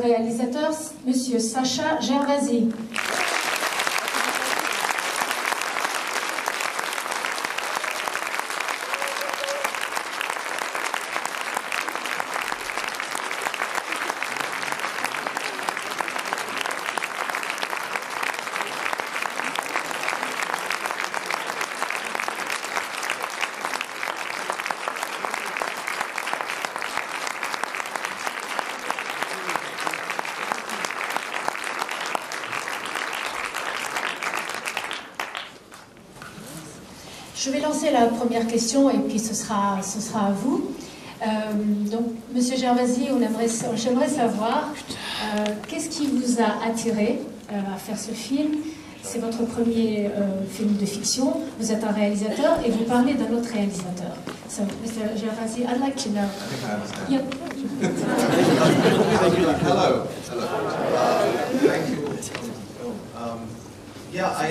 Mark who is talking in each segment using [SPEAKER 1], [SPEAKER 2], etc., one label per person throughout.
[SPEAKER 1] réalisateur, Monsieur Sacha Gervasi. Je vais lancer la première question et puis ce sera à vous. Donc, Monsieur Gervasi, j'aimerais savoir qu'est-ce qui vous a attiré à faire ce film. C'est votre premier film de fiction. Vous êtes un réalisateur et vous parlez d'un autre réalisateur. So, Mr. Gervasi, I'd like to know. Yep.
[SPEAKER 2] Hello. Thank you for the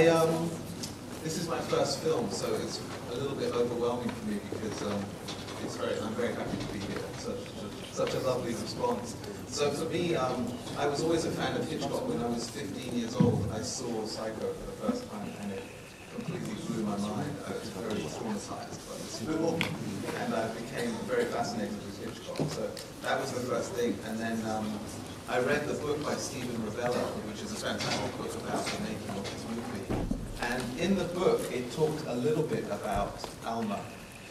[SPEAKER 2] film. This is my first film, so it's a little bit overwhelming for me because I'm very happy to be here. Such a lovely response. So for me, I was always a fan of Hitchcock. When I was 15 years old, I saw Psycho for the first time, and it completely blew my mind. I was very traumatized by this film, and I became very fascinated with Hitchcock. So that was the first thing, and then I read the book by Steven Ravella, which is a fantastic book about the making of this movie. And in the book, it talked a little bit about Alma,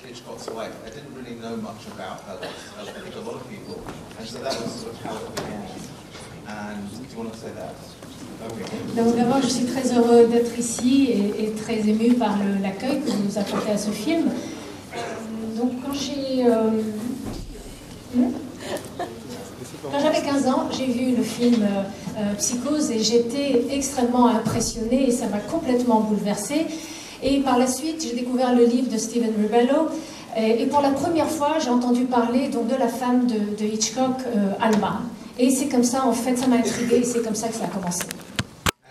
[SPEAKER 2] Hitchcock's wife. I didn't really know much about her, I think a lot of people. And so that was sort of how it began. And do you want to say that? Okay.
[SPEAKER 1] Donc d'abord, je suis très heureux d'être ici et très émue par l'accueil que vous nous apportez à ce film. Donc quand j'avais 15 ans, j'ai vu le film Psychose et j'étais extrêmement impressionnée et ça m'a complètement bouleversée. Et par la suite, j'ai découvert le livre de Steven Ravella et pour la première fois, j'ai entendu parler donc, de la femme de Hitchcock, Alma. Et c'est comme ça, en fait, ça m'a intriguée et c'est comme ça que ça a commencé.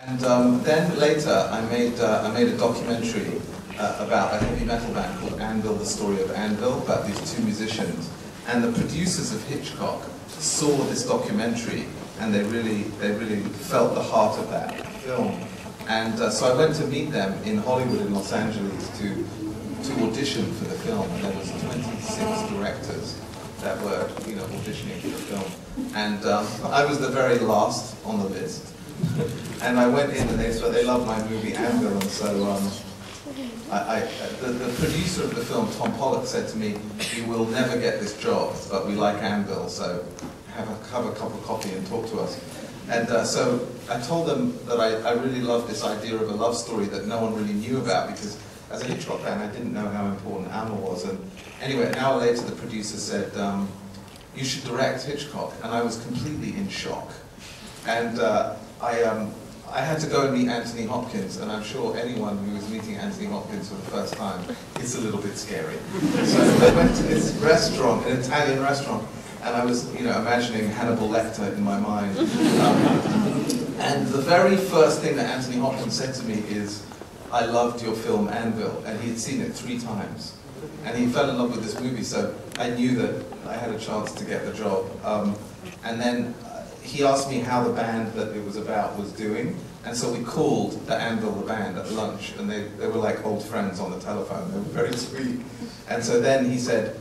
[SPEAKER 2] And then later, I made a documentary about a heavy metal band called Anvil, the story of Anvil, about these two musicians. And the producers of Hitchcock saw this documentary and they really felt the heart of that film. And so I went to meet them in Hollywood in Los Angeles to audition for the film, and there was 26 directors that were auditioning for the film. And I was the very last on the list. And I went in and they loved my movie Anvil, and so the producer of the film, Tom Pollock, said to me, "You will never get this job, but we like Anvil, so have a cup of coffee and talk to us." And so I told them that I really loved this idea of a love story that no one really knew about, because as a Hitchcock fan, I didn't know how important Alma was. And anyway, an hour later, the producer said, "You should direct Hitchcock," and I was completely in shock. And I had to go and meet Anthony Hopkins, and I'm sure anyone who was meeting Anthony Hopkins for the first time, it's a little bit scary. So I went to this restaurant, an Italian restaurant, and I was, imagining Hannibal Lecter in my mind. And the very first thing that Anthony Hopkins said to me is, "I loved your film Anvil," and he had seen it 3 times. And he fell in love with this movie, so I knew that I had a chance to get the job. And then he asked me how the band that it was about was doing, and so we called the Anvil the band at lunch, and they were like old friends on the telephone. They were very sweet. And so then he said,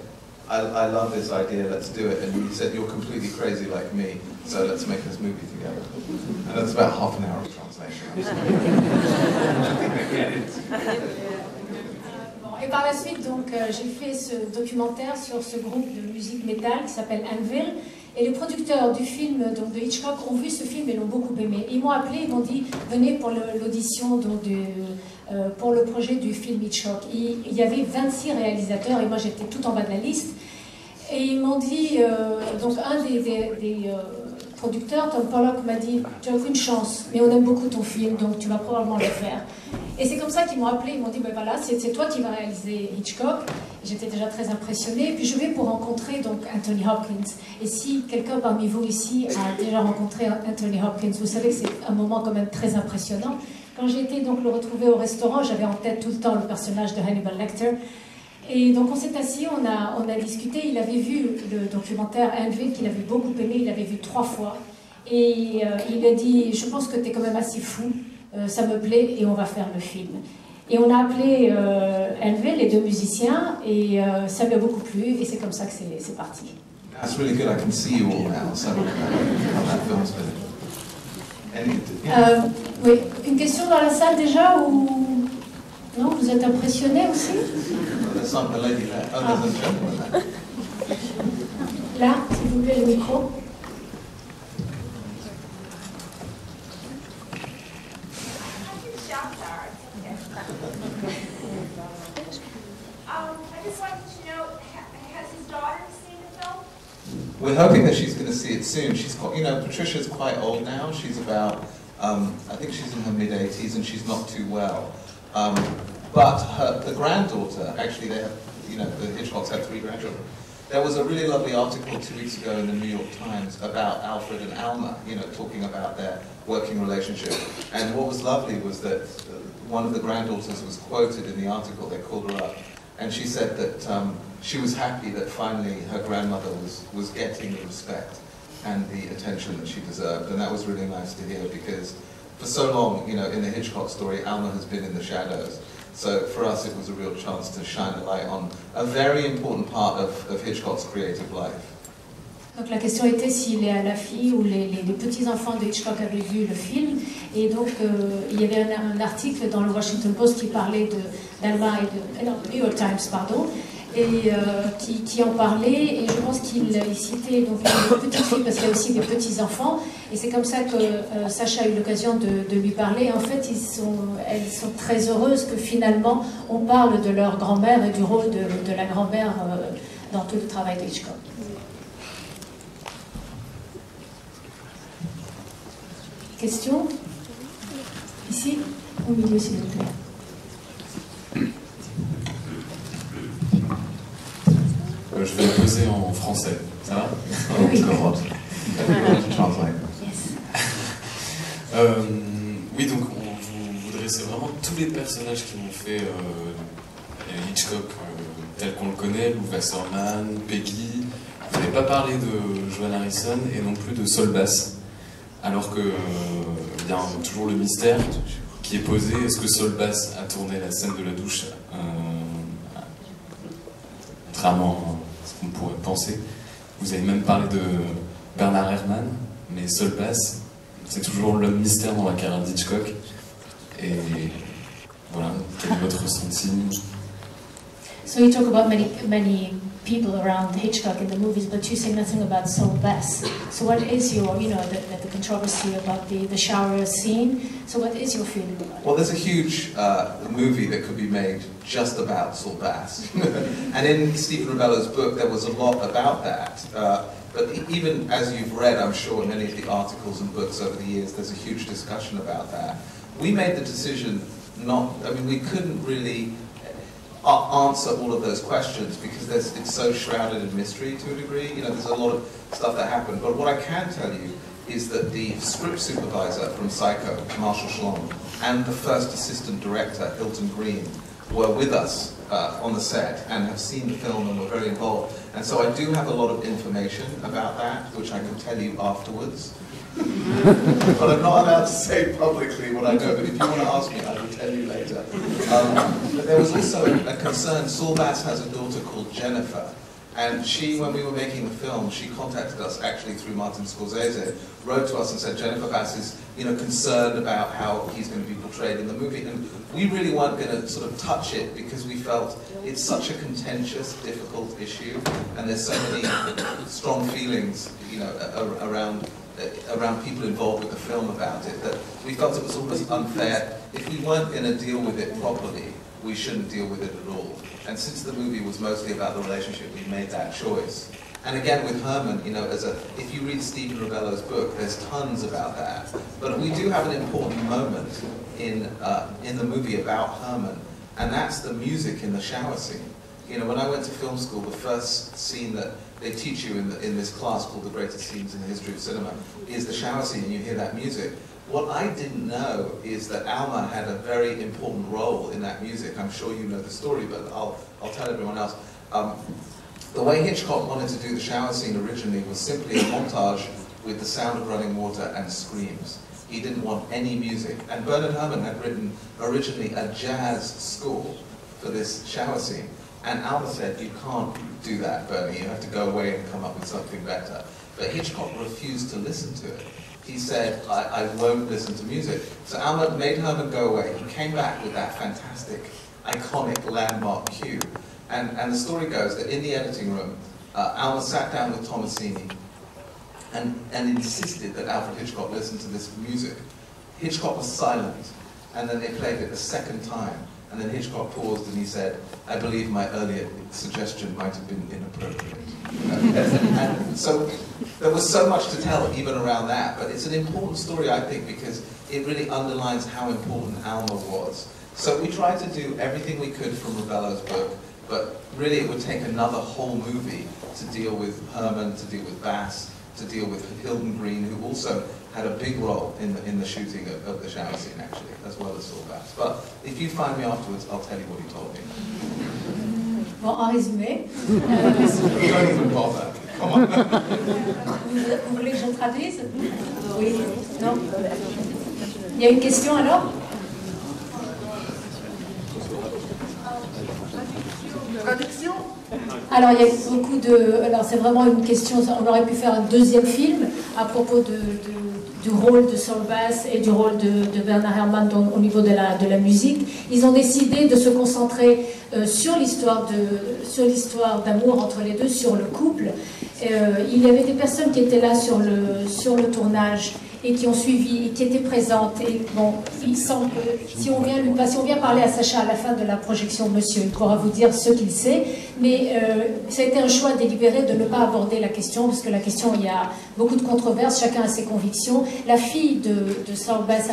[SPEAKER 2] I love this idea, let's do it. And he said, "You're completely crazy like me, so let's make this movie together." And that's about half an hour of translation.
[SPEAKER 1] Et par la suite, donc, j'ai fait ce documentaire sur ce groupe de musique métal qui s'appelle Anvil. Et les producteurs du film donc, de Hitchcock ont vu ce film et l'ont beaucoup aimé. Ils m'ont appelé, ils m'ont dit « Venez pour l'audition pour le projet du film Hitchcock ». Il y avait 26 réalisateurs et moi j'étais tout en bas de la liste. Et ils m'ont dit, donc un des producteur, Tom Pollock, m'a dit « Tu n'as aucune chance, mais on aime beaucoup ton film, donc tu vas probablement le faire. » Et c'est comme ça qu'ils m'ont appelé, ils m'ont dit « Ben voilà, c'est toi qui vas réaliser Hitchcock. » J'étais déjà très impressionnée. Et puis je vais pour rencontrer donc Anthony Hopkins. Et si quelqu'un parmi vous ici a déjà rencontré Anthony Hopkins, vous savez que c'est un moment quand même très impressionnant. Quand j'ai été donc le retrouver au restaurant, j'avais en tête tout le temps le personnage de Hannibal Lecter. Et donc on s'est assis, on a discuté, il avait vu le documentaire Anvil qu'il avait beaucoup aimé, il l'avait vu 3 fois. Et il lui a dit, je pense que tu es quand même assez fou, ça me plaît et on va faire le film. Et on a appelé Envil, les deux musiciens, et ça lui a beaucoup plu, et c'est comme ça que c'est parti.
[SPEAKER 2] That's really good. I can see you all now. So that film's finished.
[SPEAKER 1] Oui, une question dans la salle déjà ou non? Vous êtes impressionné aussi?
[SPEAKER 2] There's some the lady there. Oh, there's a gentleman there.
[SPEAKER 1] Là, s'il vous plaît, le micro.
[SPEAKER 3] I just wanted to know, has his daughter seen the film?
[SPEAKER 2] We're hoping that she's going to see it soon. She's quite, Patricia's quite old now. She's about, I think she's in her mid-80s and she's not too well. But the granddaughter, actually they have, the Hitchcocks have 3 grandchildren. There was a really lovely article 2 weeks ago in the New York Times about Alfred and Alma, talking about their working relationship. And what was lovely was that one of the granddaughters was quoted in the article. They called her up, and she said that she was happy that finally her grandmother was getting the respect and the attention that she deserved. And that was really nice to hear, because for so long, in the Hitchcock story, Alma has been in the shadows. So for us, it was a real chance to shine a light on a very important part of Hitchcock's creative life.
[SPEAKER 1] Donc la question était si la fille ou les petits-enfants de Hitchcock avaient vu le film. Et donc il y avait un article dans le Washington Post qui parlait d'Alma et de New York Times, pardon, et qui en parlait. Et je pense qu'il citait donc une petite fille parce qu'il y a aussi des petits-enfants. Et c'est comme ça que Sacha a eu l'occasion de lui parler. En fait, elles sont très heureuses que finalement on parle de leur grand-mère et du rôle de la grand-mère dans tout le travail de Hitchcock. Question? Ici, au milieu, s'il vous plaît.
[SPEAKER 4] Je vais la poser en français, ça va?
[SPEAKER 1] Oui.
[SPEAKER 4] Oui, donc vous dressez vraiment tous les personnages qui ont fait Hitchcock tel qu'on le connaît, Lou Wasserman, Peggy. Vous n'avez pas parlé de Joan Harrison et non plus de Saul Bass. Alors que il y a toujours le mystère qui est posé. Est-ce que Saul Bass a tourné la scène de la douche contrairement à ce qu'on pourrait penser? Vous avez même parlé de Bernard Herrmann, mais Saul Bass, c'est toujours l'homme mystère dans la carrière d'Hitchcock. Et voilà, quel est votre ressenti?
[SPEAKER 1] So you talk about many people around Hitchcock in the movies, but you say nothing about Saul Bass. So what is your, the controversy about the shower scene? So what is your feeling about it?
[SPEAKER 2] Well, there's a huge movie that could be made just about Saul Bass. And in Stephen Ravello's book, there was a lot about that. But even as you've read, I'm sure, in many of the articles and books over the years, there's a huge discussion about that. We made the decision we couldn't really answer all of those questions because it's so shrouded in mystery to a degree. There's a lot of stuff that happened. But what I can tell you is that the script supervisor from Psycho, Marshall Schlong, and the first assistant director, Hilton Green, were with us on the set and have seen the film and were very involved. And so I do have a lot of information about that, which I can tell you afterwards. But I'm not allowed to say publicly what I know, but if you want to ask me, I will tell you later. But there was also a concern. Saul Bass has a daughter called Jennifer, and she, when we were making the film, she contacted us actually through Martin Scorsese, wrote to us and said Jennifer Bass is concerned about how he's going to be portrayed in the movie, and we really weren't going to sort of touch it because we felt it's such a contentious, difficult issue, and there's so many strong feelings, around people involved with the film about it, that we felt it was almost unfair. If we weren't going to deal with it properly, we shouldn't deal with it at all. And since the movie was mostly about the relationship, we made that choice. And again, with Herman, if you read Stephen Ravello's book, there's tons about that. But we do have an important moment in the movie about Herman, and that's the music in the shower scene. When I went to film school, the first scene that they teach you in this class called The Greatest Scenes in the History of Cinema is the shower scene, and you hear that music. What I didn't know is that Alma had a very important role in that music. I'm sure you know the story, but I'll tell everyone else. The way Hitchcock wanted to do the shower scene originally was simply a montage with the sound of running water and screams. He didn't want any music. And Bernard Herrmann had written originally a jazz score for this shower scene. And Alma said, you can't do that, Bernie, you have to go away and come up with something better. But Hitchcock refused to listen to it. He said, I won't listen to music. So Alma made Herrmann go away. He came back with that fantastic, iconic landmark cue. And the story goes that in the editing room, Alma sat down with Tomasini and insisted that Alfred Hitchcock listen to this music. Hitchcock was silent, and then they played it a second time. And then Hitchcock paused and he said, I believe my earlier suggestion might have been inappropriate. And so there was so much to tell even around that, but it's an important story, I think, because it really underlines how important Alma was. So we tried to do everything we could from Rebello's book, but really it would take another whole movie to deal with Herrmann, to deal with Bass, to deal with Hilton Green, who also had a big role in the shooting of the shower scene, actually, as well as Saul Bass. But if you find me afterwards, I'll tell you what he told me.
[SPEAKER 1] Bon, en résumé...
[SPEAKER 2] Don't even bother. Come on.
[SPEAKER 1] Vous voulez que je traduise? Oui. Non? Il y a une question alors?
[SPEAKER 5] Traduction?
[SPEAKER 1] Alors il y a beaucoup de... Alors c'est vraiment une question, on aurait pu faire un deuxième film à propos du rôle de Saul Bass et du rôle de Bernard Herrmann au niveau de la musique. Ils ont décidé de se concentrer sur l'histoire d'amour entre les deux, sur le couple. Il y avait des personnes qui étaient là sur le tournage et qui ont suivi, et qui étaient présentes. Et bon, il semble que si on vient parler à Sacha à la fin de la projection, monsieur, il pourra vous dire ce qu'il sait. Mais ça a été un choix délibéré de ne pas aborder la question, parce que la question, il y a beaucoup de controverses, chacun a ses convictions. La fille de Saul Bass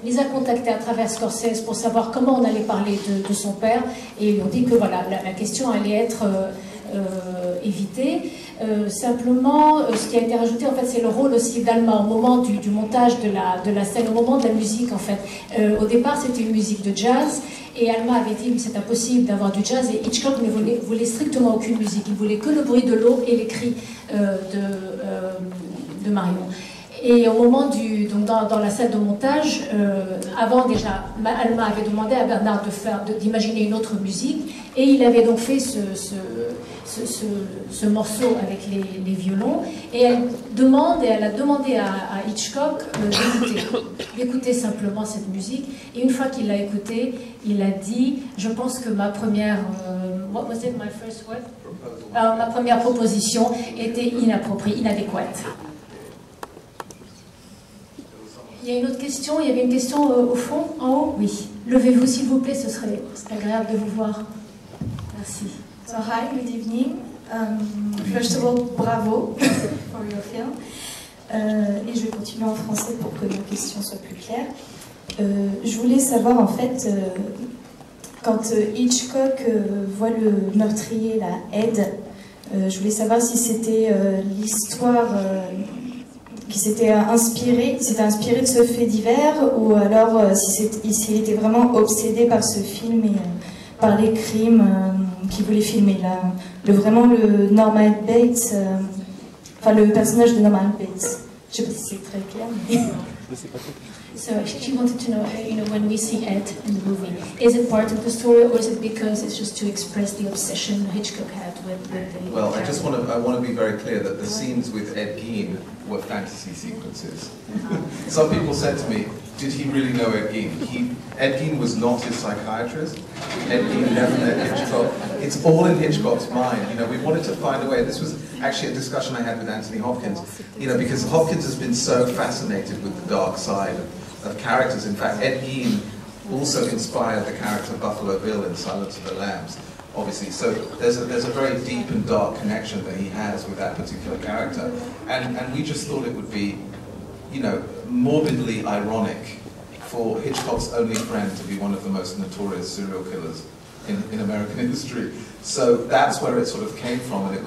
[SPEAKER 1] les a contactés à travers Scorsese pour savoir comment on allait parler de son père. Et ils ont dit que voilà, la question allait être évitée. Simplement, ce qui a été rajouté, en fait, c'est le rôle aussi d'Alma au moment du montage de la scène, au moment de la musique, en fait. Au départ, c'était une musique de jazz, et Alma avait dit que c'est impossible d'avoir du jazz, et Hitchcock ne voulait strictement aucune musique. Il voulait que le bruit de l'eau et les cris de Marion. Et au moment donc dans la salle de montage, avant déjà, Alma avait demandé à Bernard d'imaginer une autre musique, et il avait donc fait ce morceau avec les violons, et elle a demandé à Hitchcock d'écouter simplement cette musique, et une fois qu'il l'a écoutée, il a dit, je pense que ma première, what was it, my first word? Ma première proposition était inadéquate. Il y a une autre question, il y avait une question au fond, en haut? Oui. Levez-vous s'il vous plaît, ce serait agréable de vous voir. Merci.
[SPEAKER 6] So hi, good evening. First of all, bravo for your film. Et je vais continuer en français pour que nos questions soient plus claires. Je voulais savoir en fait, quand Hitchcock voit le meurtrier, la Ed, je voulais savoir si c'était l'histoire qui s'était inspiré de ce fait divers, ou alors s'il était vraiment obsédé par ce film et par les crimes qu'il voulait filmer. Vraiment le Norman Bates, enfin le personnage de Norman Bates. Je ne sais pas si c'est très clair, mais...
[SPEAKER 1] So she wanted to know, when we see Ed in the movie, is it part of the story, or is it because it's just to express the obsession Hitchcock had with the...
[SPEAKER 2] Well, I want to be very clear that the scenes with Ed Gein were fantasy sequences. Some people said to me, did he really know Ed Gein? Ed Gein was not his psychiatrist. Ed Gein never met Hitchcock. It's all in Hitchcock's mind. We wanted to find a way. This was actually a discussion I had with Anthony Hopkins. Because Hopkins has been so fascinated with the dark side of characters. In fact, Ed Gein also inspired the character Buffalo Bill in Silence of the Lambs, obviously. So there's a very deep and dark connection that he has with that particular character. And we just thought it would be, morbidly ironic for Hitchcock's only friend to be one of the most notorious serial killers in American history. So that's where it sort of came from, and it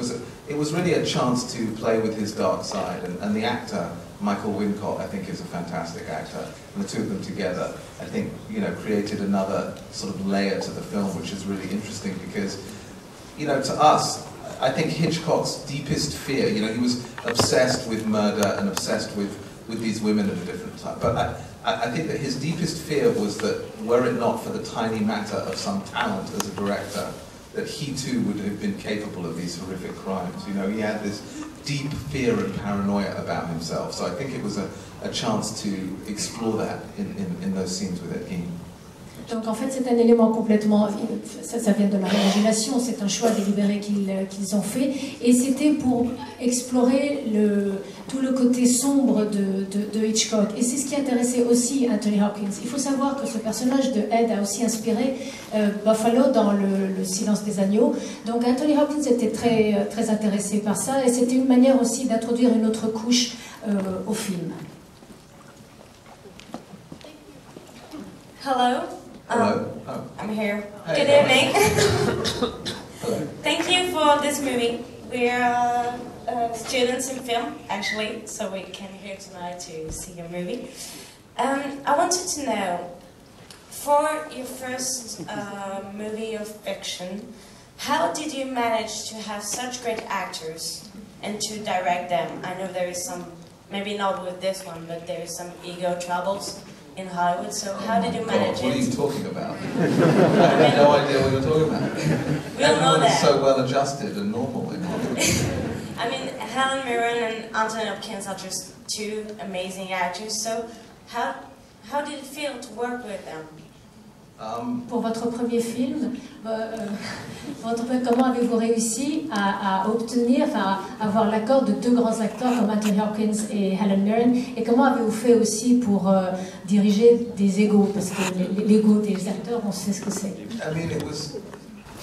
[SPEAKER 2] was really a chance to play with his dark side. And the actor, Michael Wincott, I think is a fantastic actor, and the two of them together, I think, created another sort of layer to the film, which is really interesting because, to us, I think Hitchcock's deepest fear, you know, he was obsessed with murder and obsessed with these women at a different time. But I think that his deepest fear was that were it not for the tiny matter of some talent as a director, that he too would have been capable of these horrific crimes. You know, he had this deep fear and paranoia about himself. So I think it was a chance to explore that in those scenes with Ed Gein.
[SPEAKER 1] Donc en fait c'est un élément complètement, ça vient de leur imagination, c'est un choix délibéré qu'ils ont fait, et c'était pour explorer tout le côté sombre de Hitchcock. Et c'est ce qui intéressait aussi Anthony Hopkins. Il faut savoir que ce personnage de Ed a aussi inspiré Buffalo dans le Silence des agneaux. Donc Anthony Hopkins était très intéressé par ça, et c'était une manière aussi d'introduire une autre couche au film.
[SPEAKER 5] Hello.
[SPEAKER 2] Hello.
[SPEAKER 5] I'm here.
[SPEAKER 2] Hey.
[SPEAKER 5] Good evening.
[SPEAKER 2] Hello.
[SPEAKER 5] Thank you for this movie. We're students in film, actually, so we came here tonight to see a movie. I wanted to know, for your first movie of fiction, how did you manage to have such great actors and to direct them? I know there is some, maybe not with this one, but there is some ego troubles in Hollywood, so how did you manage it?
[SPEAKER 2] What are you talking about? I have no idea what you're talking about.
[SPEAKER 5] We all know that.
[SPEAKER 2] Everyone's so well adjusted and normal in Hollywood.
[SPEAKER 5] I mean, Helen Mirren and Anthony Hopkins are just two amazing actors, so how did it feel to work with them?
[SPEAKER 1] Pour votre premier film, comment avez-vous réussi à obtenir, enfin, à avoir l'accord de deux grands acteurs comme Anthony Hopkins et Helen Mirren, et comment avez-vous fait aussi pour diriger des égos, parce que l'ego des acteurs, on sait ce que c'est.
[SPEAKER 2] I mean, it was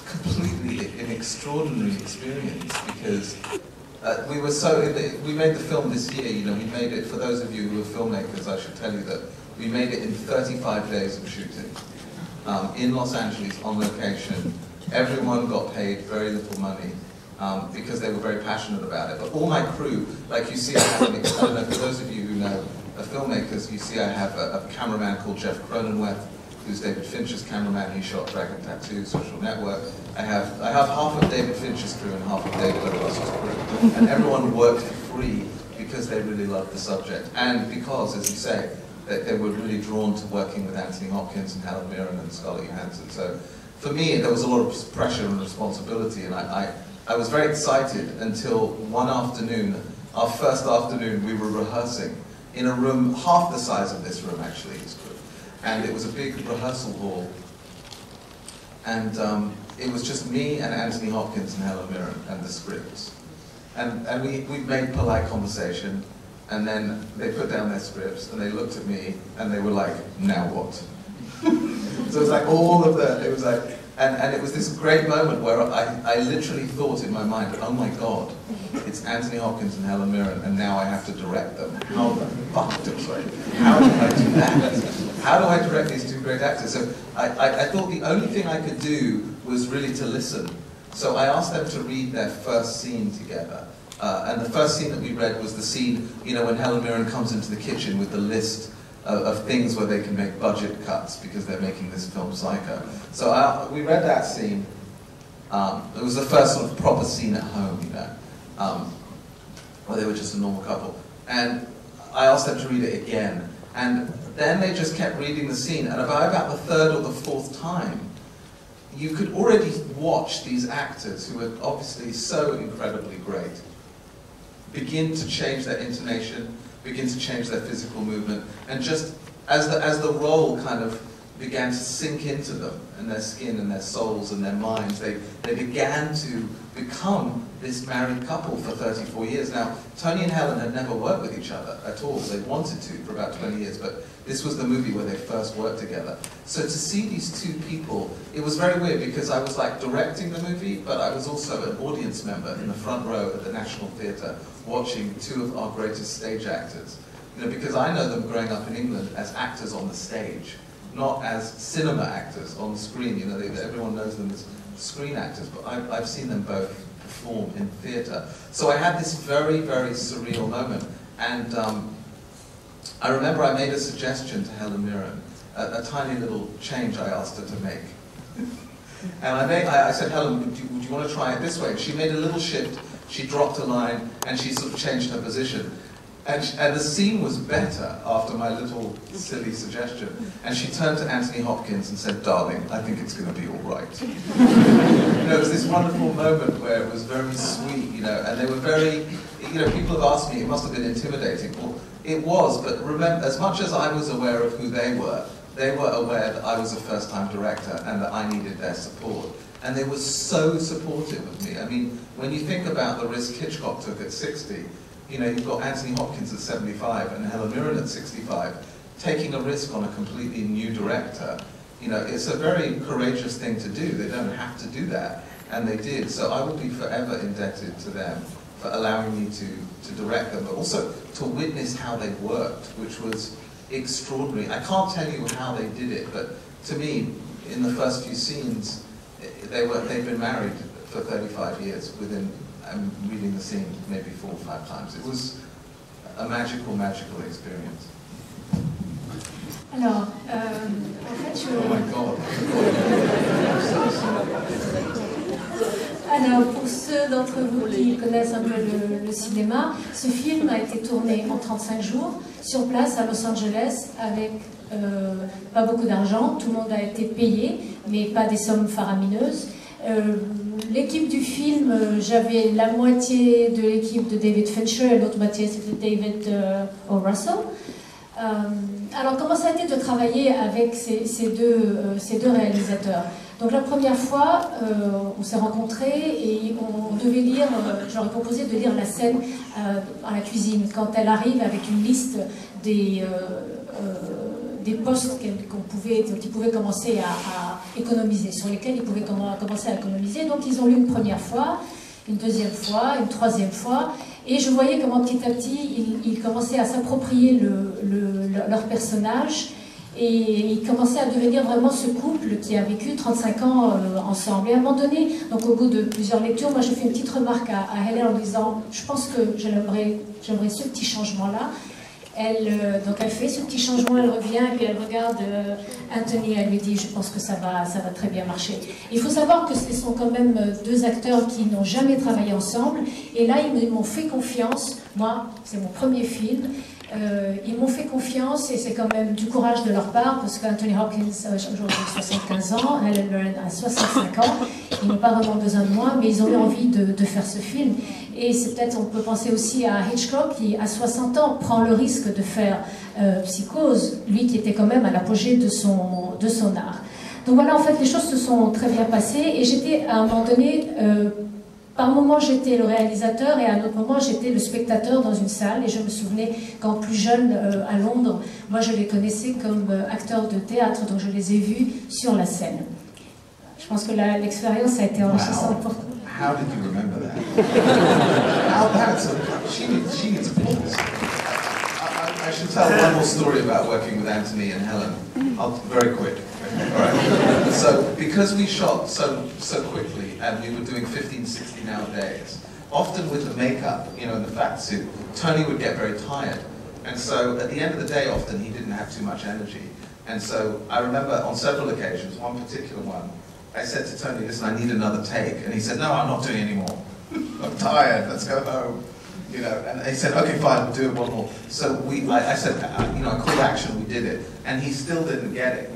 [SPEAKER 2] completely an extraordinary experience because we made the film this year. You know, we made it, for those of you who are filmmakers, I should tell you that we made it in 35 days of shooting. In Los Angeles, on location. Everyone got paid very little money because they were very passionate about it. But all my crew, like you see, I don't know, for those of you who know filmmakers, you see I have a cameraman called Jeff Cronenweth, who's David Fincher's cameraman. He shot Dragon Tattoo, Social Network. I have half of David Fincher's crew and half of David O. Russell's crew. And everyone worked for free because they really loved the subject. And because, as you say, that they were really drawn to working with Anthony Hopkins and Helen Mirren and Scarlett Johansson. So for me, there was a lot of pressure and responsibility, and I was very excited until one afternoon, our first afternoon, we were rehearsing in a room half the size of this room, actually, and it was a big rehearsal hall, and it was just me and Anthony Hopkins and Helen Mirren and the scripts. And we made polite conversation, and then they put down their scripts, and they looked at me, and they were like, now what? So it was like all of it was like, and it was this great moment where I literally thought in my mind, oh my God, it's Anthony Hopkins and Helen Mirren, and now I have to direct them. How the fuck do I do that? How do I direct these two great actors? So I thought the only thing I could do was really to listen. So I asked them to read their first scene together. And the first scene that we read was the scene, you know, when Helen Mirren comes into the kitchen with the list of things where they can make budget cuts because they're making this film Psycho. So we read that scene. It was the first sort of proper scene at home, you know, where they were just a normal couple. And I asked them to read it again. And then they just kept reading the scene. And about the third or the fourth time, you could already watch these actors, who are obviously so incredibly great, begin to change their intonation, begin to change their physical movement, and just as the role kind of began to sink into them and their skin and their souls and their minds, they began to become this married couple for 34 years. Now, Tony and Helen had never worked with each other at all. They wanted to for about 20 years, but this was the movie where they first worked together. So to see these two people, it was very weird because I was like directing the movie, but I was also an audience member in the front row at the National Theatre watching two of our greatest stage actors. You know, because I know them growing up in England as actors on the stage, not as cinema actors on the screen. You know, everyone knows them as screen actors, but I've seen them both perform in theatre. So I had this very, very surreal moment, and I remember I made a suggestion to Helen Mirren, a tiny little change I asked her to make. And I said, Helen, would you want to try it this way? And she made a little shift, she dropped a line, and she sort of changed her position. And the scene was better after my little silly suggestion. And she turned to Anthony Hopkins and said, darling, I think it's going to be all right. It was this wonderful moment where it was very sweet, and they were very, people have asked me, it must have been intimidating. Well, it was, but remember, as much as I was aware of who they were aware that I was a first-time director and that I needed their support. And they were so supportive of me. I mean, when you think about the risk Hitchcock took at 60, you've got Anthony Hopkins at 75 and Helen Mirren at 65, taking a risk on a completely new director. It's a very courageous thing to do. They don't have to do that, and they did. So I will be forever indebted to them for allowing me to direct them, but also to witness how they worked, which was extraordinary. I can't tell you how they did it, but to me, in the first few scenes, they'd been married for 35 years within. I'm reading the scene maybe 4 or 5 times. It was a magical experience.
[SPEAKER 1] Alors, en fait,
[SPEAKER 2] Oh my God.
[SPEAKER 1] Alors, pour ceux d'entre vous qui connaissent un peu le cinéma, ce film a été tourné en 35 jours, sur place à Los Angeles, avec pas beaucoup d'argent. Tout le monde a été payé, mais pas des sommes faramineuses. L'équipe du film, j'avais la moitié de l'équipe de David Fincher et l'autre moitié c'était David O. Russell. Alors comment ça a été de travailler avec ces deux réalisateurs? Donc la première fois, on s'est rencontrés et on devait lire, j'aurais proposé de lire la scène à la cuisine, quand elle arrive avec une liste des postes dont ils pouvaient commencer à économiser, sur lesquels ils pouvaient commencer à économiser. Donc ils ont lu une première fois, une deuxième fois, une troisième fois, et je voyais comment petit à petit ils commençaient à s'approprier leur personnage, et ils commençaient à devenir vraiment ce couple qui a vécu 35 ans ensemble. Et à un moment donné, donc au bout de plusieurs lectures, moi j'ai fait une petite remarque à Helen en disant « je pense que j'aimerais ce petit changement-là ». Donc elle fait ce petit changement, elle revient et puis elle regarde Anthony, elle lui dit je pense que ça va très bien marcher. Il faut savoir que ce sont quand même 2 acteurs qui n'ont jamais travaillé ensemble et là ils m'ont fait confiance. Moi c'est mon premier film, ils m'ont fait confiance et c'est quand même du courage de leur part parce qu'Anthony Hopkins aujourd'hui a 75 ans, Helen Mirren a 65 ans, ils n'ont pas vraiment besoin de moi mais ils ont eu envie de faire ce film. Et c'est peut-être, on peut penser aussi à Hitchcock qui, à 60 ans, prend le risque de faire Psychose, lui qui était quand même à l'apogée de son art. Donc voilà, en fait, les choses se sont très bien passées et j'étais, à un moment donné, par moment j'étais le réalisateur et à un autre moment j'étais le spectateur dans une salle et je me souvenais quand plus jeune, à Londres, moi je les connaissais comme acteurs de théâtre, donc je les ai vus sur la scène. Je pense que l'expérience a été enrichissante pour...
[SPEAKER 2] How did you remember that? She needs applause. I should tell one more story about working with Anthony and Helen. Very quick. All right. So, because we shot so quickly and we were doing 15, 16-hour days, often with the makeup, in the fat suit, Tony would get very tired. And so, at the end of the day, often he didn't have too much energy. And so, I remember on several occasions, one particular one, I said to Tony, listen, I need another take. And he said, no, I'm not doing any more. I'm tired, let's go home. And he said, okay, fine, we'll do it one more. So I said, I called action, we did it. And he still didn't get it,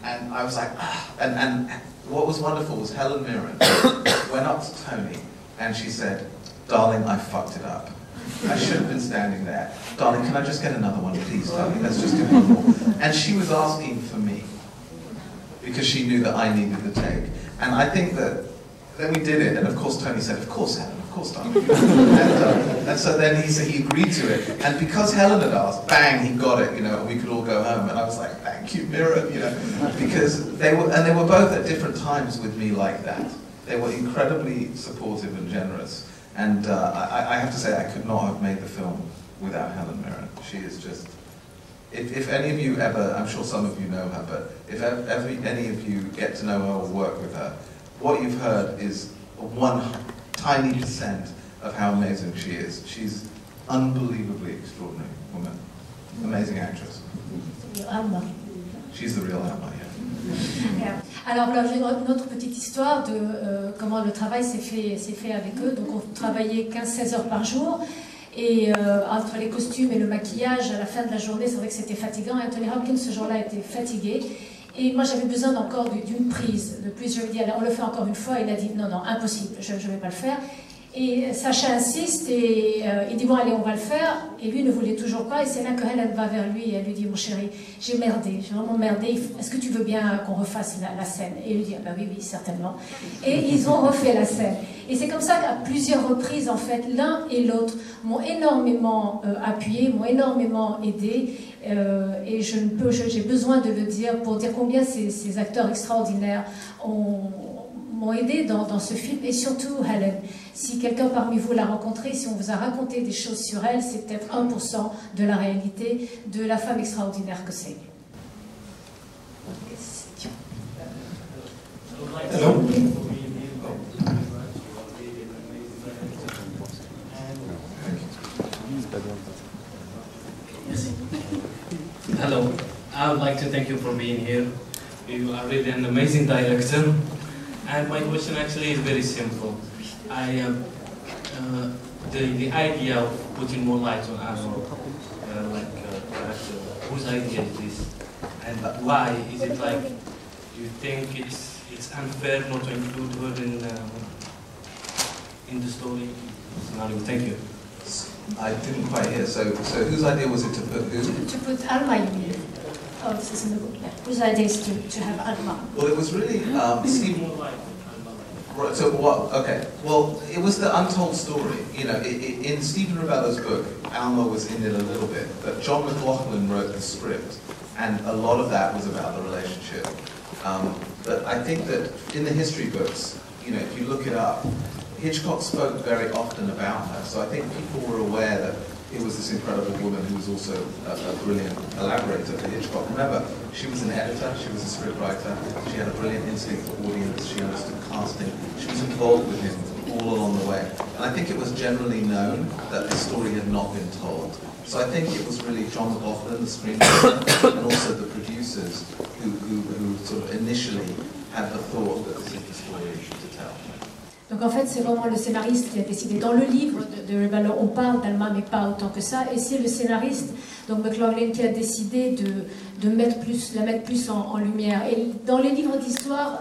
[SPEAKER 2] And I was like, ah. And what was wonderful was Helen Mirren went up to Tony and she said, darling, I fucked it up. I should have been standing there. Darling, can I just get another one, please, darling? Let's just do one more. And she was asking for me, because she knew that I needed the take. And I think that then we did it, and of course Tony said, of course Helen, of course darling. And so then he agreed to it. And because Helen had asked, bang, he got it, and we could all go home. And I was like, thank you, Mirren, because they were both at different times with me like that. They were incredibly supportive and generous. And I have to say, I could not have made the film without Helen Mirren. She is just... If any of you ever, I'm sure some of you know her, but if any of you get to know her or work with her, what you've heard is one tiny % of how amazing she is. She's unbelievably extraordinary woman. Amazing actress. She's the real Alma, yeah.
[SPEAKER 1] Alors là, j'ai une autre petite histoire de comment le travail s'est fait avec eux. Donc on travaillait 15-16 heures par jour. Et entre les costumes et le maquillage, à la fin de la journée, c'est vrai que c'était fatigant. Anthony Hopkins, ce jour-là, était fatigué. Et moi, j'avais besoin encore d'une prise de plus. Je lui ai dit, allez, on le fait encore une fois. Il a dit, non, non, impossible, je ne vais pas le faire. Et Sacha insiste et il dit, bon, allez, on va le faire. Et lui ne voulait toujours pas. Et c'est là que Helen va vers lui et elle lui dit, mon chéri, j'ai merdé, j'ai vraiment merdé. Est-ce que tu veux bien qu'on refasse la scène? Et il lui dit, ah, bah oui, oui, certainement. Et ils ont refait la scène. Et c'est comme ça qu'à plusieurs reprises, en fait, l'un et l'autre m'ont énormément appuyé, m'ont énormément aidé. Et j'ai besoin de le dire pour dire combien ces acteurs extraordinaires m'ont aidé dans ce film. Et surtout, Helen, si quelqu'un parmi vous l'a rencontrée, si on vous a raconté des choses sur elle, c'est peut-être 1% de la réalité de la femme extraordinaire que c'est. Question.
[SPEAKER 7] Hello. Hello, I would like to thank you for being here. You are really an amazing director. And my question actually is very simple. The idea of putting more light on Arnold, character, whose idea is this? And why? Is it like, you think it's unfair not to include her in the story? Thank you.
[SPEAKER 2] I didn't quite hear. So whose idea was it to put who?
[SPEAKER 1] To put Alma, you mean? Oh, this is in the book. Yeah. Whose idea is to have Alma?
[SPEAKER 2] Well, it was really Stephen. Right. So what? Okay. Well, it was the untold story. You know, in Stephen Ravello's book, Alma was in it a little bit, but John McLaughlin wrote the script, and a lot of that was about the relationship. But I think that in the history books, you know, if you look it up, Hitchcock spoke very often about her, so I think people were aware that it was this incredible woman who was also a brilliant collaborator for Hitchcock. Remember, she was an editor, she was a scriptwriter, she had a brilliant instinct for audience, she understood casting, she was involved with him all along the way. And I think it was generally known that the story had not been told. So I think it was really John McLaughlin, the screenwriter, and also the producers who sort of initially had the thought that this is the story to tell.
[SPEAKER 1] Donc en fait, c'est vraiment le scénariste qui a décidé. Dans le livre de Ravello, on parle d'Alma, mais pas autant que ça. Et c'est le scénariste, donc McLaughlin, qui a décidé de la mettre plus en lumière. Et dans les livres d'histoire,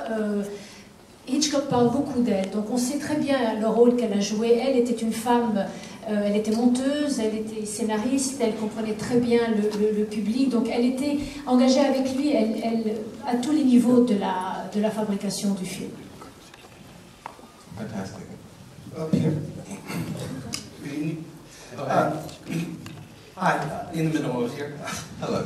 [SPEAKER 1] Hitchcock parle beaucoup d'elle. Donc on sait très bien le rôle qu'elle a joué. Elle était une femme, elle était monteuse, elle était scénariste, elle comprenait très bien le public. Donc elle était engagée avec lui à tous les niveaux de la fabrication du film.
[SPEAKER 2] Fantastic.
[SPEAKER 8] Up here. Good evening. Hi, in the middle of here.
[SPEAKER 2] Hello.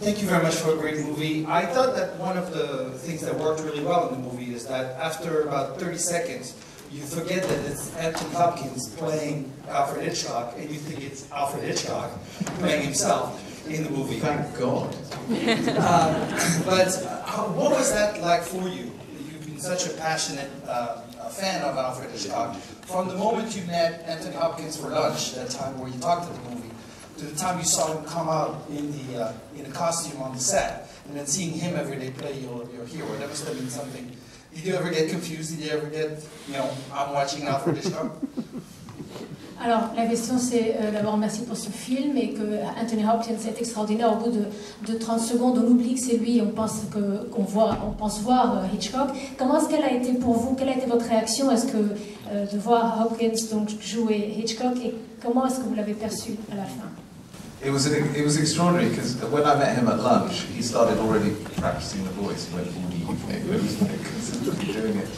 [SPEAKER 8] Thank you very much for a great movie. I thought that one of the things that worked really well in the movie is that after about 30 seconds, you forget that it's Anthony Hopkins playing Alfred Hitchcock, and you think it's Alfred Hitchcock playing himself in the movie.
[SPEAKER 2] Thank God.
[SPEAKER 8] But what was that like for you? You've been such a passionate fan of Alfred Hitchcock. From the moment you met Anthony Hopkins for lunch, that time where you talked to the movie, to the time you saw him come out in a costume on the set, and then seeing him every day play your hero, that must have been something. Did you ever get confused? Did you ever get, I'm watching Alfred Hitchcock?
[SPEAKER 1] Alors, la question c'est d'abord merci pour ce film et que Anthony Hopkins est extraordinaire. Au bout de 30 secondes, on oublie que c'est lui, on pense voir Hitchcock. Comment est-ce qu'elle a été pour vous? Quelle a été votre réaction? Est-ce que de voir Hopkins donc jouer Hitchcock et comment est-ce que vous l'avez perçu à la fin?
[SPEAKER 2] It was extraordinary because when I met him at lunch, he started already practicing the voice. He went, "Good evening," doing it.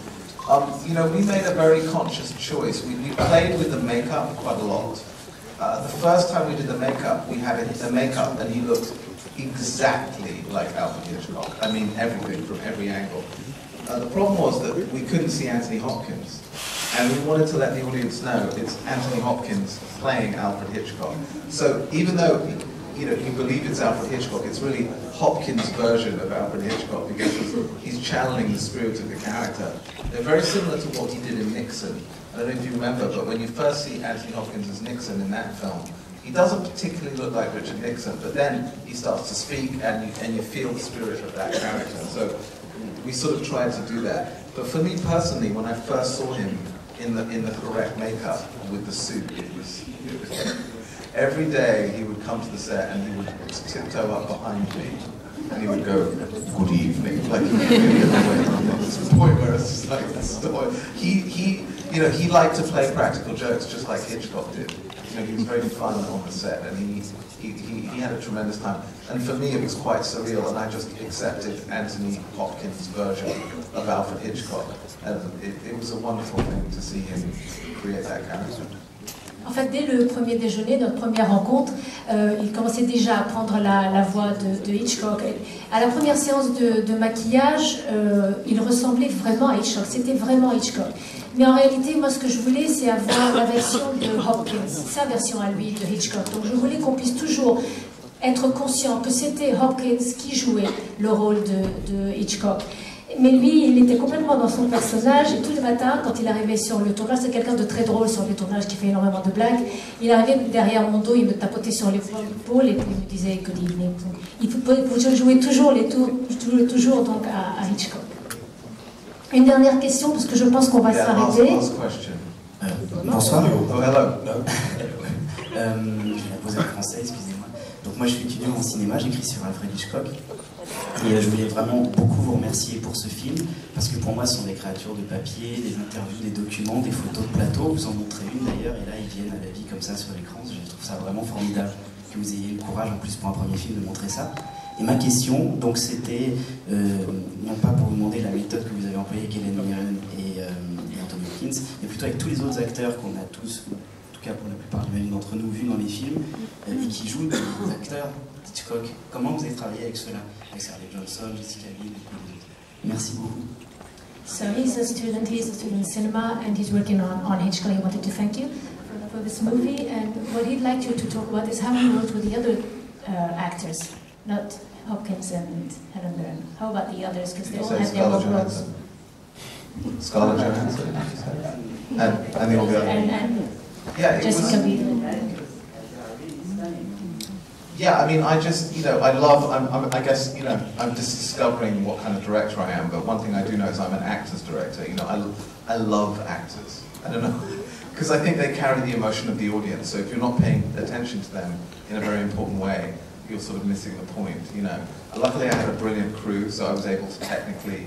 [SPEAKER 2] We made a very conscious choice. We played with the makeup quite a lot. The first time we did the makeup, we had the makeup and he looked exactly like Alfred Hitchcock. I mean, everything from every angle. The problem was that we couldn't see Anthony Hopkins. And we wanted to let the audience know it's Anthony Hopkins playing Alfred Hitchcock. So even though you believe it's Alfred Hitchcock, it's really Hopkins' version of Alfred Hitchcock because he's channeling the spirit of the character. They're very similar to what he did in Nixon. I don't know if you remember, but when you first see Anthony Hopkins as Nixon in that film, he doesn't particularly look like Richard Nixon, but then he starts to speak and you feel the spirit of that character. So we sort of tried to do that. But for me personally, when I first saw him in the correct makeup with the suit, it was every day he would come to the set and he would tiptoe up behind me and he would go, "Good evening," like he was really away from it. This was the point where it's just like he liked to play practical jokes just like Hitchcock did. He was very fun on the set, and he had a tremendous time. And for me, it was quite surreal, and I just accepted Anthony Hopkins' version of Alfred Hitchcock. And it was a wonderful thing to see him create that character.
[SPEAKER 1] En fait, dès le premier déjeuner, notre première rencontre, il commençait déjà à prendre la voix de Hitchcock. À la première séance de maquillage, il ressemblait vraiment à Hitchcock. C'était vraiment Hitchcock. Mais en réalité, moi, ce que je voulais, c'est avoir la version de Hopkins, sa version à lui de Hitchcock. Donc, je voulais qu'on puisse toujours être conscient que c'était Hopkins qui jouait le rôle de Hitchcock. Mais lui, il était complètement dans son personnage, et tous les matins, quand il arrivait sur le tournage, c'est quelqu'un de très drôle sur les tournages qui fait énormément de blagues, il arrivait derrière mon dos, il me tapotait sur l'épaule et puis il me disait good evening. Il jouait toujours donc à Hitchcock. Une dernière question, parce que je pense qu'on va s'arrêter.
[SPEAKER 9] Bonsoir.
[SPEAKER 2] Oh, hello.
[SPEAKER 9] Je vais la poser en français, excusez-moi. Donc moi je suis étudiant en cinéma, j'écris sur Alfred Hitchcock. Et je voulais vraiment beaucoup vous remercier pour ce film, parce que pour moi ce sont des créatures de papier, des interviews, des documents, des photos de plateau. Vous en montrez une d'ailleurs, et là ils viennent à la vie comme ça sur l'écran. Je trouve ça vraiment formidable que vous ayez le courage en plus pour un premier film de montrer ça. Et ma question, donc c'était, non pas pour vous demander la méthode que vous avez employée avec Helen Mirren et Anthony Hopkins, mais plutôt avec tous les autres acteurs qu'on a tous, en tout cas pour la plupart d'entre nous, vus dans les films, et qui jouent des acteurs Hitchcock. Comment vous avez travaillé avec ceux-là, avec Scarlett Johansson, Jessica Biel et les autres? Merci beaucoup.
[SPEAKER 1] So he's a student in cinema, and he's working on Hitchcock. He wanted to thank you for this movie, and what he'd like you to talk about is how he worked with the other actors, not Hopkins and Helen Mirren. How about the others, because they all have their own roles.
[SPEAKER 2] Scarlett Johansson, and the all the other.
[SPEAKER 1] And
[SPEAKER 2] yeah,
[SPEAKER 1] Jessica Biel.
[SPEAKER 2] Yeah, I mean, I just, I guess, I'm just discovering what kind of director I am, but one thing I do know is I'm an actor's director. I love actors. I don't know, because I think they carry the emotion of the audience, so if you're not paying attention to them in a very important way, you're sort of missing the point, Luckily I had a brilliant crew, so I was able to technically,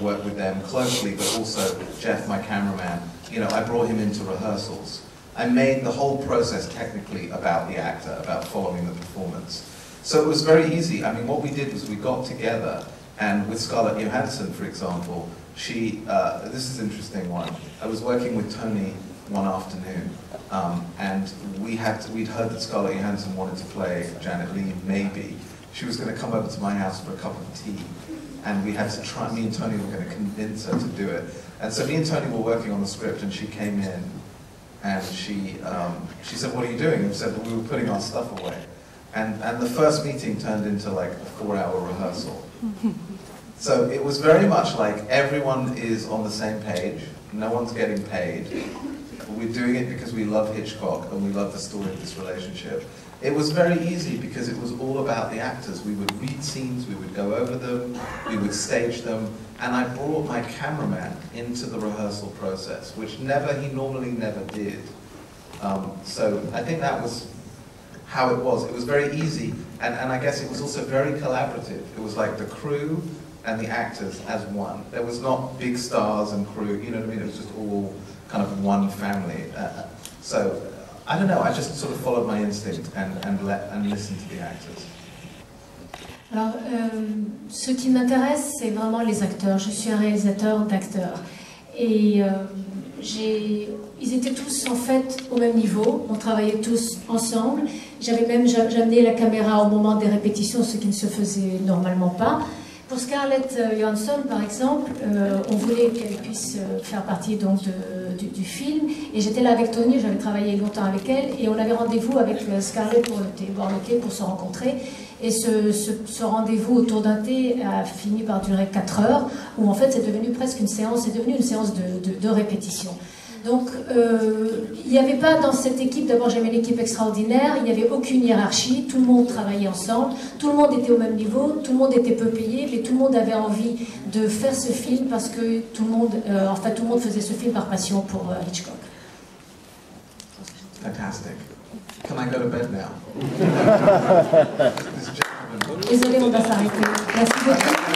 [SPEAKER 2] work with them closely, but also Jeff, my cameraman, I brought him into rehearsals. I made the whole process technically about the actor, about following the performance. So it was very easy. I mean, what we did was we got together, and with Scarlett Johansson, for example, this is an interesting one. I was working with Tony one afternoon, and we'd heard that Scarlett Johansson wanted to play Janet Leigh, maybe. She was going to come over to my house for a cup of tea, and we had to try, me and Tony were going to convince her to do it. And so me and Tony were working on the script, and she came in, and she said, "What are you doing?" And we said, "Well, we were putting our stuff away." And the first meeting turned into like a 4-hour rehearsal. So it was very much like everyone is on the same page, no one's getting paid. We're doing it because we love Hitchcock and we love the story of this relationship. It was very easy because it was all about the actors. We would read scenes, we would go over them, we would stage them, and I brought my cameraman into the rehearsal process, which he normally never did. So I think that was how it was. It was very easy, and I guess it was also very collaborative. It was like the crew and the actors as one. There was not big stars and crew, you know what I mean? It was just all kind of one family. So I don't know, I just sort of followed my instinct and listened to the actors.
[SPEAKER 1] Alors, ce qui m'intéresse, c'est vraiment les acteurs. Je suis un réalisateur d'acteurs. Et ils étaient tous en fait au même niveau, on travaillait tous ensemble. J'amenais la caméra au moment des répétitions, ce qui ne se faisait normalement pas. Pour Scarlett Johansson, par exemple, on voulait qu'elle puisse faire partie donc du film. Et j'étais là avec Tony, j'avais travaillé longtemps avec elle, et on avait rendez-vous avec Scarlett pour voir le thé, pour se rencontrer. Et ce rendez-vous autour d'un thé a fini par durer 4 heures, où en fait c'est devenu presque une séance, c'est devenu une séance de répétition. Donc, il n'y avait pas dans cette équipe, d'abord j'avais une équipe extraordinaire, il n'y avait aucune hiérarchie, tout le monde travaillait ensemble, tout le monde était au même niveau, tout le monde était peu payé, mais tout le monde avait envie de faire ce film parce que tout le monde faisait ce film par passion pour Hitchcock.
[SPEAKER 2] Fantastic. Can I go to bed now?
[SPEAKER 1] Désolé, on va s'arrêter. Merci beaucoup.